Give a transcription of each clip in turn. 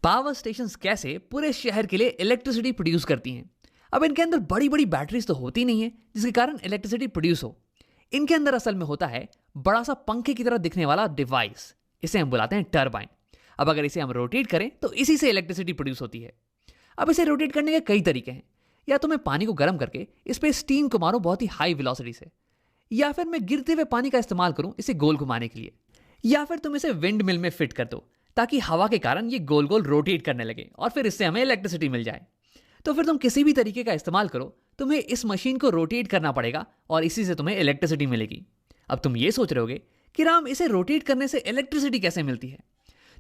Power stations कैसे पूरे शहर के लिए इलेक्ट्रिसिटी प्रोड्यूस करती हैं। अब इनके अंदर बड़ी बड़ी बैटरीज तो होती नहीं है जिसके कारण इलेक्ट्रिसिटी प्रोड्यूस हो। इनके अंदर असल में होता है बड़ा सा पंखे की तरह दिखने वाला डिवाइस, इसे हम बुलाते हैं टरबाइन। अब अगर इसे हम रोटेट करें तो इसी से इलेक्ट्रिसिटी प्रोड्यूस होती है। अब इसे रोटेट करने के कई तरीके हैं। या तो मैं पानी को गर्म करके इस पर स्टीम को मारूं बहुत ही हाई वेलोसिटी से, या फिर मैं गिरते हुए पानी का इस्तेमाल करूं इसे गोल घुमाने के लिए, या फिर तुम इसे विंड मिल में फिट कर दो ताकि हवा के कारण ये गोल गोल रोटेट करने लगे और फिर इससे हमें इलेक्ट्रिसिटी मिल जाए। तो फिर तुम किसी भी तरीके का इस्तेमाल करो, तुम्हें इस मशीन को रोटेट करना पड़ेगा और इसी से तुम्हें इलेक्ट्रिसिटी मिलेगी। अब तुम ये सोच रहे होगे कि राम इसे रोटेट करने से इलेक्ट्रिसिटी कैसे मिलती है।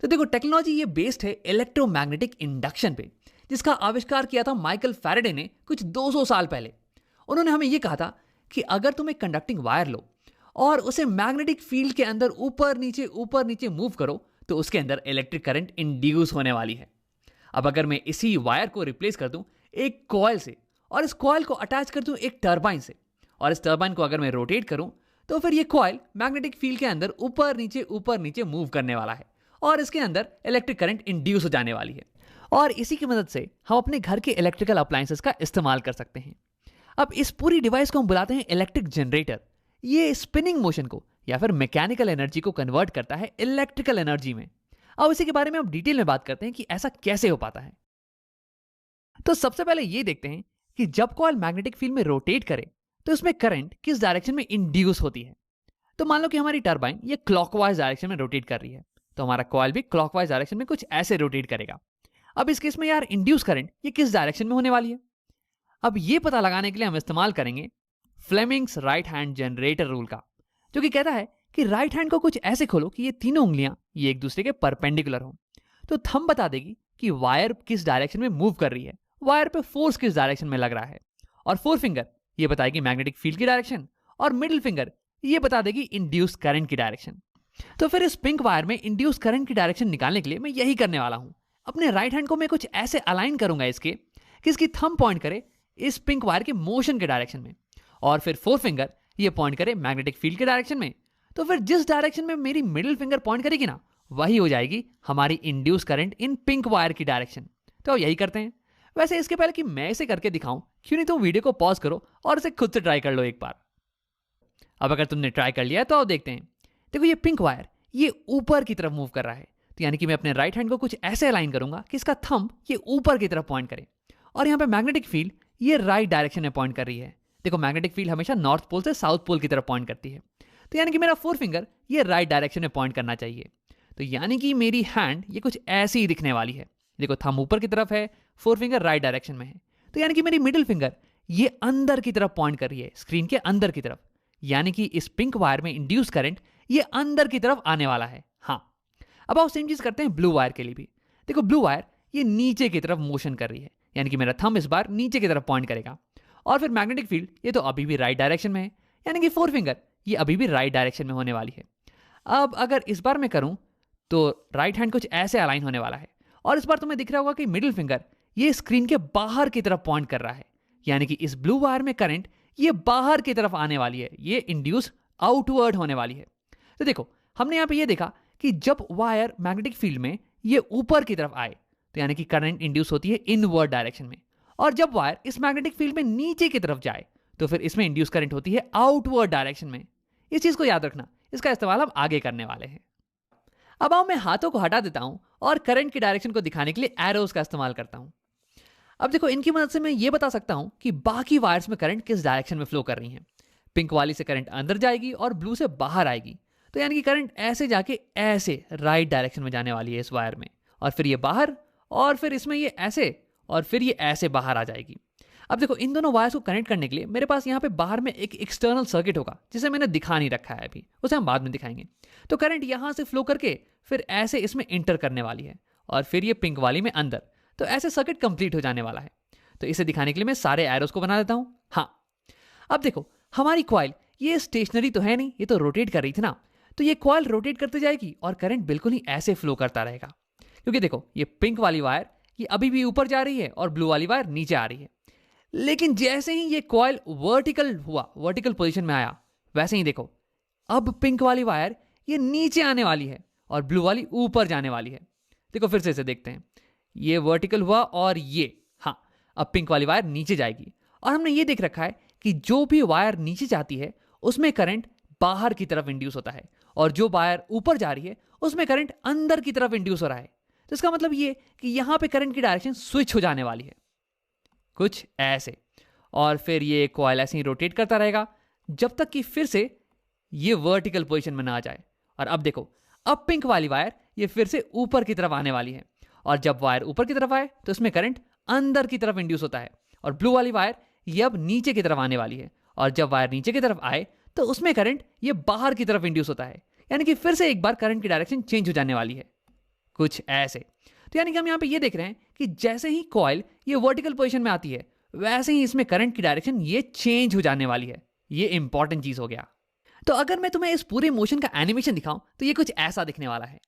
तो देखो, टेक्नोलॉजी ये बेस्ड है इलेक्ट्रोमैग्नेटिक इंडक्शन पे, जिसका आविष्कार किया था माइकल फैराडे ने कुछ 200 साल पहले। उन्होंने हमें यह कहा था कि अगर तुम एक कंडक्टिंग वायर लो और उसे मैग्नेटिक फील्ड के अंदर ऊपर नीचे मूव करो तो उसके अंदर इलेक्ट्रिक करंट इंड्यूस होने वाली है। अब अगर मैं इसी वायर को रिप्लेस कर दूं एक कॉइल से और इस कॉइल को अटैच कर दूं एक टरबाइन से, और इस टरबाइन को अगर मैं रोटेट करूं तो फिर ये कॉइल मैग्नेटिक फील्ड के अंदर ऊपर नीचे मूव करने वाला है और इसके अंदर इलेक्ट्रिक करंट इंड्यूस हो जाने वाली है। और इसी की मदद से हम अपने घर के इलेक्ट्रिकल अप्लायंसेस का इस्तेमाल कर सकते हैं। अब इस पूरी डिवाइस को हम बुलाते हैं इलेक्ट्रिक जनरेटर। ये स्पिनिंग मोशन को या फिर मैकेनिकल एनर्जी को कन्वर्ट करता है इलेक्ट्रिकल एनर्जी में। अब इसी के बारे में अब डिटेल में बात करते हैं कि ऐसा कैसे हो पाता है। तो सबसे पहले ये देखते हैं कि जब कॉइल मैग्नेटिक फील्ड में रोटेट करे तो इसमें करंट किस डायरेक्शन में इंड्यूस होती है। तो मान लो कि हमारी टरबाइन ये क्लॉकवाइज डायरेक्शन में रोटेट कर रही है, तो हमारा कॉइल भी क्लॉकवाइज डायरेक्शन में कुछ ऐसे रोटेट करेगा। अब इस केस में यार इंड्यूस करंट ये किस डायरेक्शन में होने वाली है। अब ये पता लगाने के लिए हम इस्तेमाल करेंगे Fleming's right hand generator rule का, जो कि कहता है कि राइट हैंड को कुछ ऐसे खोलो कि ये तीनों उंगलियां ये एक दूसरे के परपेंडिकुलर हो। तो थंब बता देगी कि वायर किस डायरेक्शन में मूव कर रही है, वायर पे फोर्स किस डायरेक्शन में लग रहा है, और फोर फिंगर ये बताएगी मैग्नेटिक फील्ड की डायरेक्शन, और मिडिल फिंगर ये बता देगी इंड्यूस करंट की डायरेक्शन। तो फिर इस पिंक वायर में इंड्यूस करंट की डायरेक्शन निकालने के लिए मैं यही करने वाला हूं। अपने राइट हैंड को मैं कुछ ऐसे अलाइन करूंगा इसके कि इसकी थंब पॉइंट करे इस पिंक वायर के मोशन के डायरेक्शन में, और फिर फोर फिंगर ये पॉइंट करे मैग्नेटिक फील्ड के डायरेक्शन में। तो फिर जिस डायरेक्शन में मेरी मिडिल फिंगर पॉइंट करेगी ना, वही हो जाएगी हमारी induce current in pink wire की डायरेक्शन। तो यही करते हैं। वैसे इसके पहले कि मैं इसे करके दिखाऊं, क्यों नहीं तुम वीडियो को पॉज करो और इसे खुद से ट्राई कर लो एक बार। अब अगर तुमने ट्राई कर लिया तो आओ देखते हैं। देखो, ये पिंक वायर ये ऊपर की तरफ मूव कर रहा है, तो यानी कि मैं अपने राइट हैंड को कुछ ऐसे अलाइन करूंगा कि इसका थंब ये ऊपर की तरफ पॉइंट करे, और यहाँ पे मैग्नेटिक फील्ड ये राइट डायरेक्शन में पॉइंट कर रही है। देखो, मैग्नेटिक फील्ड हमेशा नॉर्थ पोल से साउथ पोल की तरफ पॉइंट करती है, तो यानी कि मेरा फोर फिंगर ये राइट डायरेक्शन में पॉइंट करना चाहिए। तो यानी कि मेरी हैंड ये कुछ ऐसी ही दिखने वाली है। देखो, थंब ऊपर की तरफ है, फोर फिंगर राइट डायरेक्शन में है, तो यानी कि मेरी मिडिल फिंगर ये अंदर की तरफ पॉइंट कर रही है, स्क्रीन के अंदर की तरफ। यानी कि इस पिंक वायर में इंड्यूस करंट ये अंदर की तरफ आने वाला है। हाँ, अब आओ सेम चीज करते हैं ब्लू वायर के लिए भी। देखो, ब्लू वायर ये नीचे की तरफ मोशन कर रही है, यानी कि मेरा थंब इस बार नीचे की तरफ पॉइंट करेगा, और फिर मैग्नेटिक फील्ड ये तो अभी भी राइट डायरेक्शन में है, यानी कि फोर फिंगर ये अभी भी राइट डायरेक्शन में होने वाली है। अब अगर इस बार मैं करूं तो राइट हैंड कुछ ऐसे अलाइन होने वाला है, और इस बार तुम्हें दिख रहा होगा कि मिडिल फिंगर ये स्क्रीन के बाहर की तरफ पॉइंट कर रहा है, यानी कि इस ब्लू वायर में करंट ये बाहर की तरफ आने वाली है, ये इंड्यूस आउटवर्ड होने वाली है। तो देखो, हमने यहां पे ये देखा कि जब वायर मैग्नेटिक फील्ड में ये ऊपर की तरफ आए तो यानी कि करंट इंड्यूस होती है इनवर्ड डायरेक्शन में, और जब वायर इस मैग्नेटिक फील्ड में नीचे की तरफ जाए तो फिर इसमें इंड्यूस करंट होती है आउटवर्ड डायरेक्शन में। इस चीज को याद रखना, इसका इस्तेमाल हम आगे करने वाले हैं। अब आओ मैं हाथों को हटा देता हूं और करंट की डायरेक्शन को दिखाने के लिए एरोज का इस्तेमाल करता हूं। अब देखो, इनकी मदद से मैं ये बता सकता हूं कि बाकी वायर्स में करंट किस डायरेक्शन में फ्लो कर रही हैं। पिंक वाली से करंट अंदर जाएगी और ब्लू से बाहर आएगी, तो यानी कि करंट ऐसे जाके ऐसे राइट डायरेक्शन में जाने वाली है इस वायर में, और फिर ये बाहर, और फिर इसमें ये ऐसे, और फिर ये ऐसे बाहर आ जाएगी। अब देखो, इन दोनों वायर्स को कनेक्ट करने के लिए मेरे पास यहाँ पे बाहर में एक एक्सटर्नल सर्किट होगा, जिसे मैंने दिखा नहीं रखा है अभी, उसे हम बाद में दिखाएंगे। तो करंट यहाँ से फ्लो करके फिर ऐसे इसमें इंटर करने वाली है, और फिर ये पिंक वाली में अंदर, तो ऐसे सर्किट कंप्लीट हो जाने वाला है। तो इसे दिखाने के लिए मैं सारे एरोस को बना देता हूं। हाँ, अब देखो, हमारी कॉइल ये स्टेशनरी तो है नहीं, ये तो रोटेट कर रही थी ना, तो ये कॉइल रोटेट करती जाएगी और करंट बिल्कुल ही ऐसे फ्लो करता रहेगा। क्योंकि देखो, ये पिंक वाली वायर ये अभी भी ऊपर जा रही है और ब्लू वाली वायर नीचे आ रही है, लेकिन जैसे ही ये कॉइल वर्टिकल पोजीशन में आया, वैसे ही देखो अब पिंक वाली वायर ये नीचे आने वाली है और ब्लू वाली ऊपर जाने वाली है। देखो, फिर से इसे देखते हैं। ये वर्टिकल हुआ और ये, हाँ, अब पिंक वाली वायर नीचे जाएगी। और हमने ये देख रखा है कि जो भी वायर नीचे जाती है उसमें करंट बाहर की तरफ इंड्यूस होता है, और जो वायर ऊपर जा रही है उसमें करंट अंदर की तरफ इंड्यूस हो रहा है। तो इसका मतलब ये कि यहां पे करंट की डायरेक्शन स्विच हो जाने वाली है, कुछ ऐसे। और फिर ये कॉइल ऐसे ही रोटेट करता रहेगा जब तक कि फिर से ये वर्टिकल पोजीशन में ना आ जाए। और अब देखो, अब पिंक वाली वायर ये फिर से ऊपर की तरफ आने वाली है, और जब वायर ऊपर की तरफ आए तो इसमें करंट अंदर की तरफ इंड्यूस होता है। और ब्लू वाली वायर ये अब नीचे की तरफ आने वाली है, और जब वायर नीचे की तरफ आए तो उसमें करंट ये बाहर की तरफ इंड्यूस होता है। यानी कि फिर से एक बार करंट की डायरेक्शन चेंज हो जाने वाली है, कुछ ऐसे। तो यानी कि हम यहाँ पे ये देख रहे हैं कि जैसे ही कॉइल ये वर्टिकल पोजीशन में आती है वैसे ही इसमें करंट की डायरेक्शन ये चेंज हो जाने वाली है। ये इंपॉर्टेंट चीज हो गया। तो अगर मैं तुम्हें इस पूरे मोशन का एनिमेशन दिखाऊं तो ये कुछ ऐसा दिखने वाला है।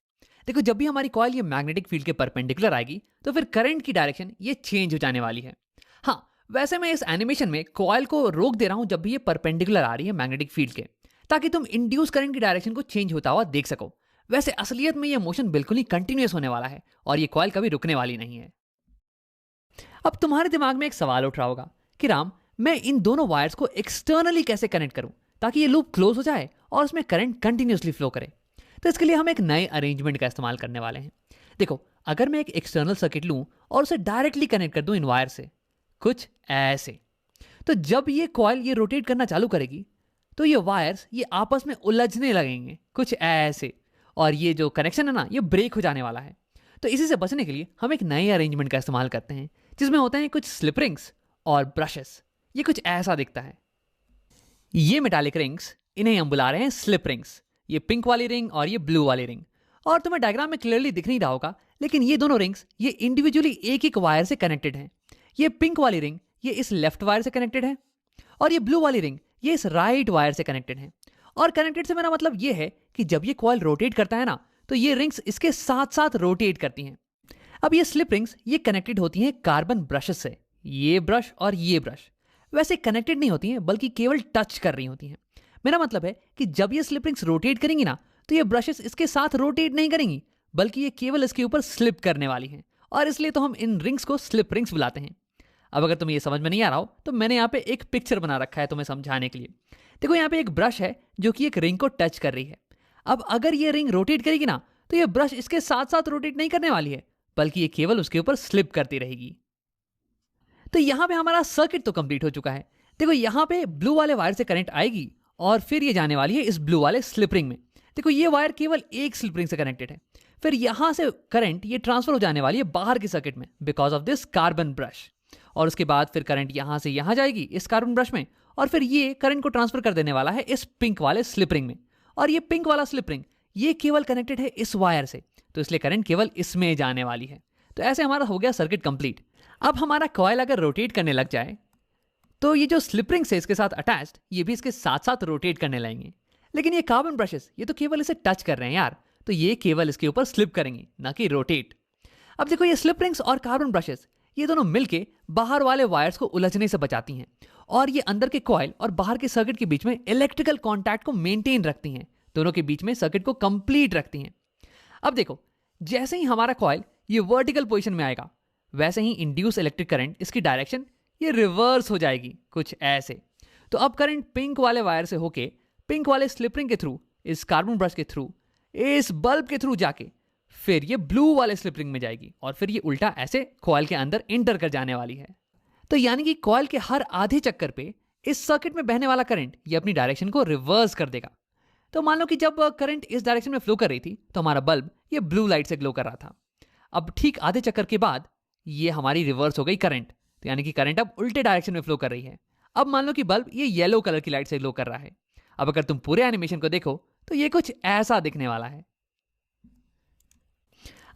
देखो, जब भी हमारी कॉइल ये मैग्नेटिक फील्ड के परपेंडिकुलर आएगी तो फिर करंट की डायरेक्शन ये चेंज हो जाने वाली है। हाँ, वैसे मैं इस एनिमेशन में कॉइल को रोक दे रहा हूं जब भी ये परपेंडिकुलर आ रही है मैग्नेटिक फील्ड के, ताकि तुम इंड्यूस करंट की डायरेक्शन को चेंज होता हुआ देख सको। वैसे असलियत में ये मोशन बिल्कुल ही कंटिन्यूअस होने वाला है और ये कॉइल कभी रुकने वाली नहीं है। अब तुम्हारे दिमाग में एक सवाल उठ रहा होगा कि राम, मैं इन दोनों वायर्स को एक्सटर्नली कैसे कनेक्ट करूं ताकि ये लूप क्लोज हो जाए और उसमें करंट कंटिन्यूअसली फ्लो करे। तो इसके लिए हम एक नए अरेंजमेंट का इस्तेमाल करने वाले हैं। देखो, अगर मैं एक एक्सटर्नल सर्किट लूं और उसे डायरेक्टली कनेक्ट कर दूं इन वायर से, कुछ ऐसे, तो जब ये कॉइल ये रोटेट करना चालू करेगी तो ये वायर्स ये आपस में उलझने लगेंगे, कुछ ऐसे, और ये जो कनेक्शन है ना ये ब्रेक हो जाने वाला है। तो इसी से बचने के लिए हम एक नए अरेंजमेंट का इस्तेमाल करते हैं जिसमें होते हैं कुछ स्लिप रिंग्स और ब्रशेस। ये कुछ ऐसा दिखता है। ये मेटालिक रिंग्स, इन्हें हम बुला रहे हैं स्लिप रिंग्स। ये पिंक वाली रिंग और ये ब्लू वाली रिंग। और तुम्हें डायग्राम में क्लियरली दिख नहीं रहा होगा, लेकिन ये दोनों रिंग्स ये इंडिविजुअली एक एक वायर से कनेक्टेड हैं। ये पिंक वाली रिंग ये इस लेफ्ट वायर से कनेक्टेड है, और ये ब्लू वाली रिंग ये इस राइट वायर से कनेक्टेड है। और कनेक्टेड से मेरा मतलब ये है कि जब ये कॉइल रोटेट करता है ना तो ये रिंग्स इसके साथ साथ रोटेट करती हैं। अब ये स्लिप रिंग्स ये कनेक्टेड होती हैं कार्बन ब्रशेस से। ये ब्रश और ये ब्रश वैसे कनेक्टेड नहीं होती हैं, बल्कि केवल टच कर रही होती हैं। मेरा मतलब है कि जब ये स्लिप रिंग्स रोटेट करेंगी ना तो ये ब्रशेस इसके साथ रोटेट नहीं करेंगी, बल्कि ये केवल इसके ऊपर स्लिप करने वाली हैं, और इसलिए तो हम इन रिंग्स को स्लिप रिंग्स बुलाते हैं। अब अगर तुम्हें ये समझ में नहीं आ रहा हो तो मैंने यहाँ पे एक पिक्चर बना रखा है तुम्हें समझाने के लिए। देखो, यहाँ पे एक ब्रश है जो कि एक रिंग को टच कर रही है। अब अगर ये रिंग रोटेट करेगी ना तो ये ब्रश इसके साथ साथ रोटेट नहीं करने वाली है, बल्कि ये केवल उसके ऊपर स्लिप करती रहेगी। तो यहां पे हमारा सर्किट तो कंप्लीट हो चुका है। देखो, यहां पे ब्लू वाले वायर से करंट आएगी और फिर ये जाने वाली है इस ब्लू वाले स्लिप रिंग में। देखो, ये वायर केवल एक स्लिप रिंग से कनेक्टेड है। फिर यहां से करंट ये ट्रांसफर हो जाने वाली है बाहर के सर्किट में because of this carbon brush, और उसके बाद फिर करंट यहां से यहां जाएगी इस कार्बन ब्रश में, और फिर ये करंट को ट्रांसफर कर देने वाला है इस पिंक वाले स्लिप रिंग में। और ये पिंक वाला स्लिप रिंग ये केवल कनेक्टेड है इस वायर से, तो इसलिए करंट केवल इसमें जाने वाली है। तो ऐसे हमारा हो गया सर्किट कंप्लीट। अब हमारा कॉइल अगर रोटेट करने लग जाए तो ये जो स्लिप रिंग्स है इसके साथ अटैच्ड ये भी इसके साथ साथ रोटेट करने लगेंगे। लेकिन ये कार्बन ब्रशेस ये तो केवल इसे टच कर रहे हैं यार, तो ये केवल इसके ऊपर स्लिप करेंगे, ना कि रोटेट। अब देखो, ये स्लिप रिंग्स और कार्बन ब्रशेस ये दोनों मिलके बाहर वाले वायर्स को उलझने से बचाती हैं, और ये अंदर के कॉइल और बाहर के सर्किट के बीच में इलेक्ट्रिकल कॉन्टैक्ट को मेंटेन रखती हैं, दोनों के बीच में सर्किट को कंप्लीट रखती हैं। अब देखो, जैसे ही हमारा कॉइल ये वर्टिकल पोजीशन में आएगा वैसे ही इंड्यूस इलेक्ट्रिक करंट इसकी डायरेक्शन ये रिवर्स हो जाएगी, कुछ ऐसे। तो अब करंट पिंक वाले वायर से होके पिंक वाले स्लिप रिंग के थ्रू, इस कार्बन ब्रश के थ्रू, इस बल्ब के थ्रू जाके फिर ये ब्लू वाले स्लिप रिंग में जाएगी, और फिर ये उल्टा ऐसे कॉइल के अंदर इंटर कर जाने वाली है। तो यानी कि कॉइल के हर आधे चक्कर पे इस सर्किट में बहने वाला करंट ये अपनी डायरेक्शन को रिवर्स कर देगा। तो मान लो कि जब करंट इस डायरेक्शन में फ्लो कर रही थी तो हमारा बल्ब ये ब्लू लाइट से ग्लो कर रहा था। अब ठीक आधे चक्कर के बाद ये हमारी रिवर्स हो गई करंट, तो यानी कि करंट अब उल्टे डायरेक्शन में फ्लो कर रही है। अब मान लो कि बल्ब ये येलो कलर की लाइट से ग्लो कर रहा है। अब अगर तुम पूरे एनिमेशन को देखो तो ये कुछ ऐसा दिखने वाला है।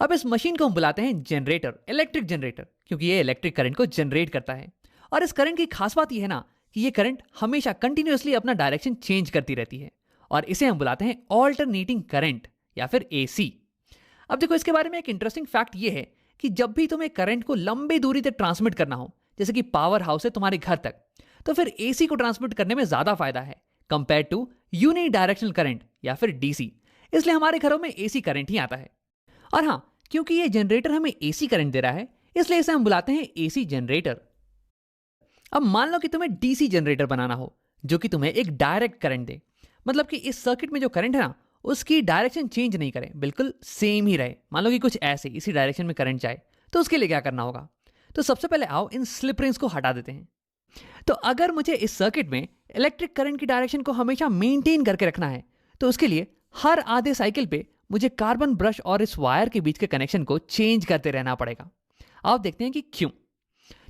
अब इस मशीन को हम बुलाते हैं जनरेटर, इलेक्ट्रिक जनरेटर, क्योंकि ये इलेक्ट्रिक करंट को जनरेट करता है। और इस करंट की खास बात यह है ना कि ये करंट हमेशा कंटिन्यूअसली अपना डायरेक्शन चेंज करती रहती है, और इसे हम बुलाते हैं ऑल्टरनेटिंग करंट या फिर एसी। अब देखो, इसके बारे में एक इंटरेस्टिंग फैक्ट ये है कि जब भी तुम्हें करंट को लंबी दूरी तक ट्रांसमिट करना हो, जैसे कि पावर हाउस से तुम्हारे घर तक, तो फिर एसी को ट्रांसमिट करने में ज्यादा फायदा है compare to unidirectional current या फिर डीसी। इसलिए हमारे घरों में एसी करंट ही आता है। और हाँ, क्योंकि ये जनरेटर हमें एसी करंट दे रहा है, इसलिए इसे हम बुलाते हैं एसी जनरेटर। अब मान लो कि तुम्हें डीसी जनरेटर बनाना हो, जो कि तुम्हें एक डायरेक्ट करंट दे, मतलब कि इस सर्किट में जो करंट है ना, उसकी डायरेक्शन चेंज नहीं करे, बिल्कुल सेम ही रहे। मान लो कि कुछ ऐसे इसी डायरेक्शन में करंट जाए, तो उसके लिए क्या करना होगा? तो सबसे पहले आओ इन स्लिप रिंग्स को हटा देते हैं। तो अगर मुझे इस सर्किट में इलेक्ट्रिक करंट की डायरेक्शन को हमेशा मेंटेन करके रखना है, तो उसके लिए हर आधे साइकिल पे मुझे कार्बन ब्रश और इस वायर के बीच के कनेक्शन को चेंज करते रहना पड़ेगा। आप देखते हैं कि क्यों।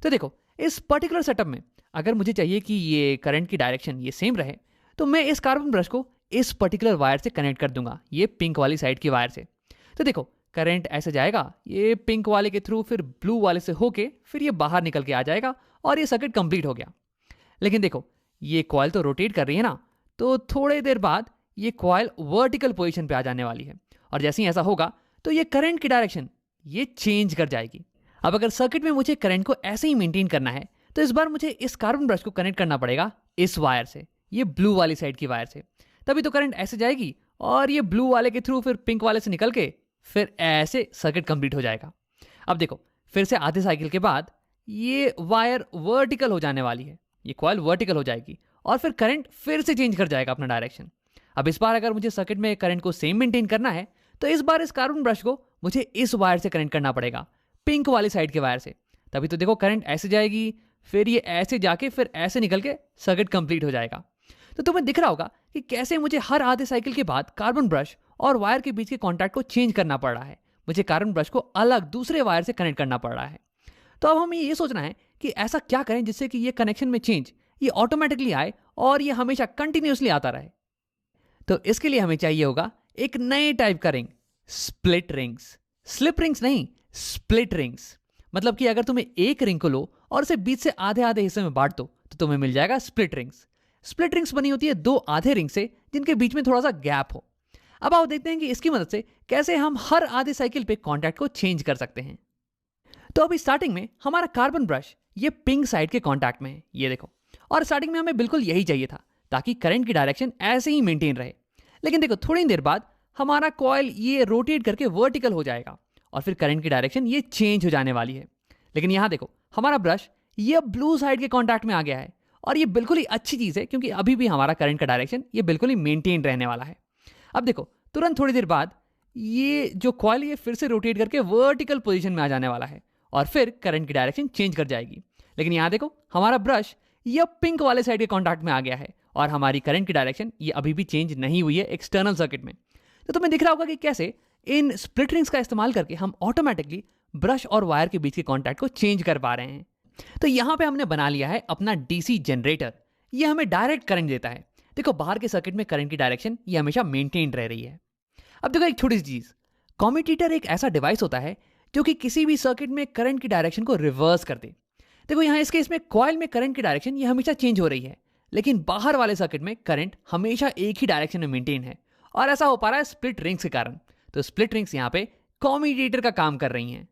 तो देखो, इस पर्टिकुलर सेटअप में अगर मुझे चाहिए कि ये करंट की डायरेक्शन ये सेम रहे, तो मैं इस कार्बन ब्रश को इस पर्टिकुलर वायर से कनेक्ट कर दूंगा, ये पिंक वाली साइड की वायर से। तो देखो, करंट ऐसे जाएगा, ये पिंक वाले के थ्रू, फिर ब्लू वाले से होके, फिर ये बाहर निकल के आ जाएगा और ये सर्किट कंप्लीट हो गया। लेकिन देखो, ये कॉइल तो रोटेट कर रही है ना, तो थोड़ी देर बाद ये कॉइल वर्टिकल पोजीशन पे आ जाने वाली है, और जैसे ही ऐसा होगा तो ये करंट की डायरेक्शन ये चेंज कर जाएगी। अब अगर सर्किट में मुझे करंट को ऐसे ही मेंटेन करना है, तो इस बार मुझे इस कार्बन ब्रश को कनेक्ट करना पड़ेगा इस वायर से, ये ब्लू वाली साइड की वायर से। तभी तो करंट ऐसे जाएगी और ये ब्लू वाले के थ्रू फिर पिंक वाले से निकल के फिर ऐसे सर्किट कंप्लीट हो जाएगा। अब देखो, फिर से आधे साइकिल के बाद ये वायर वर्टिकल हो जाने वाली है, ये कॉइल वर्टिकल हो जाएगी और फिर करंट फिर से चेंज कर जाएगा अपना डायरेक्शन। अब इस बार अगर मुझे सर्किट में करंट को सेम मेंटेन करना है, तो इस बार इस कार्बन ब्रश को मुझे इस वायर से कनेक्ट करना पड़ेगा, पिंक वाली साइड के वायर से। तभी तो देखो, करंट ऐसे जाएगी, फिर ये ऐसे जाके फिर ऐसे निकल के सर्किट कंप्लीट हो जाएगा। तो तुम्हें दिख रहा होगा कि कैसे मुझे हर आधे साइकिल के बाद कार्बन ब्रश और वायर के बीच के कॉन्टैक्ट को चेंज करना पड़ रहा है, मुझे कार्बन ब्रश को अलग दूसरे वायर से कनेक्ट करना पड़ रहा है। तो अब हमें ये सोचना है कि ऐसा क्या करें जिससे कि ये कनेक्शन में चेंज ये ऑटोमेटिकली आए और ये हमेशा कंटिन्यूसली आता रहे। तो इसके लिए हमें चाहिए होगा एक नए टाइप का ring, split rings. Slip rings नहीं, स्प्लिट रिंग्स। मतलब कि अगर तुम्हें एक रिंग को लो और उसे बीच से आधे आधे हिस्से में बांट दो, तो तुम्हें मिल जाएगा स्प्लिट रिंग्स। स्प्लिट रिंग्स बनी होती है दो आधे रिंग से, जिनके बीच में थोड़ा सा गैप हो। अब आओ देखते हैं कि इसकी मदद से कैसे हम हर आधे साइकिल पे कॉन्टैक्ट को चेंज कर सकते हैं। तो अभी स्टार्टिंग में हमारा कार्बन ब्रश ये पिंक साइड के कॉन्टैक्ट में है, ये देखो। और स्टार्टिंग में हमें बिल्कुल यही चाहिए था, ताकि करंट की डायरेक्शन ऐसे ही मेंटेन रहे। लेकिन देखो, थोड़ी देर बाद हमारा कॉइल ये रोटेट करके वर्टिकल हो जाएगा और फिर करंट की डायरेक्शन ये चेंज हो जाने वाली है। लेकिन यहां देखो, हमारा ब्रश ये ब्लू साइड के कॉन्टैक्ट में आ गया है, और ये बिल्कुल ही अच्छी चीज है, क्योंकि अभी भी हमारा करंट का डायरेक्शन ये बिल्कुल ही मेंटेन रहने वाला है। अब देखो, तुरंत थोड़ी देर बाद ये जो कॉइल ये फिर से रोटेट करके वर्टिकल पोजीशन में आ जाने वाला है और फिर करंट की डायरेक्शन चेंज कर जाएगी। लेकिन यहां देखो, हमारा ब्रश ये पिंक वाले साइड के कॉन्टैक्ट में आ गया है और हमारी करंट की डायरेक्शन ये अभी भी चेंज नहीं हुई है एक्सटर्नल सर्किट में। तो तुम्हें दिख रहा होगा कि कैसे इन स्प्लिट रिंग्स का इस्तेमाल करके हम ऑटोमेटिकली ब्रश और वायर के बीच के कॉन्टैक्ट को चेंज कर पा रहे हैं। तो यहां पे हमने बना लिया है अपना डीसी जनरेटर। ये हमें डायरेक्ट करंट देता है। देखो, बाहर के सर्किट में करंट की डायरेक्शन ये हमेशा मेंटेन रह रही है। अब देखो, एक छोटी सी चीज, कम्यूटेटर एक ऐसा डिवाइस होता है जो कि किसी भी सर्किट में करंट की डायरेक्शन को रिवर्स कर दे। देखो, यहाँ इस केस में कॉइल में करंट की डायरेक्शन ये हमेशा चेंज हो रही है, लेकिन बाहर वाले सर्किट में करंट हमेशा एक ही डायरेक्शन में मेंटेन है, और ऐसा हो पा रहा है स्प्लिट रिंग्स के कारण। तो स्प्लिट रिंग्स यहाँ पे कम्यूटेटर का काम कर रही हैं।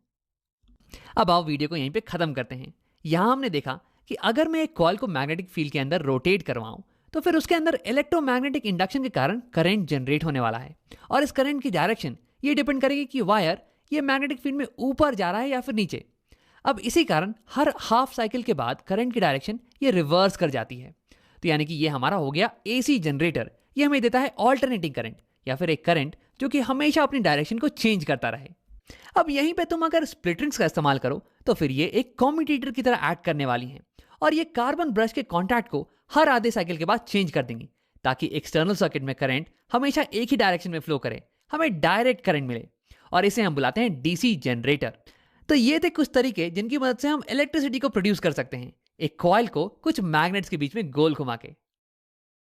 अब आओ वीडियो को यहीं पे खत्म करते हैं। यहां हमने देखा कि अगर मैं एक कॉइल को मैग्नेटिक फील्ड के अंदर रोटेट करवाऊं, तो फिर उसके अंदर इलेक्ट्रोमैग्नेटिक इंडक्शन के कारण करंट जनरेट होने वाला है, और इस करंट की डायरेक्शन ये डिपेंड करेगी कि वायर ये मैग्नेटिक फील्ड में ऊपर जा रहा है या फिर नीचे। अब इसी कारण हर हाफ साइकिल के बाद करंट की डायरेक्शन ये रिवर्स कर जाती है। तो यानी कि ये हमारा हो गया एसी जनरेटर। ये हमें देता है ऑल्टरनेटिंग करंट, या फिर एक करंट जो कि हमेशा अपनी डायरेक्शन को चेंज करता रहे। अब यहीं पे तुम अगर स्प्लिट रिंग्स का इस्तेमाल करो, तो फिर ये एक कम्यूटेटर की तरह एक्ट करने वाली हैं, और ये कार्बन ब्रश के कॉन्टैक्ट को हर आधे साइकिल के बाद चेंज कर देंगी, ताकि एक्सटर्नल सर्किट में करंट हमेशा एक ही डायरेक्शन में फ्लो करे, हमें डायरेक्ट करंट मिले, और इसे हम बुलाते हैं डीसी जनरेटर। तो ये थे कुछ तरीके जिनकी मदद से हम इलेक्ट्रिसिटी को प्रोड्यूस कर सकते हैं, एक कॉइल को कुछ मैग्नेट्स के बीच में गोल घुमा के।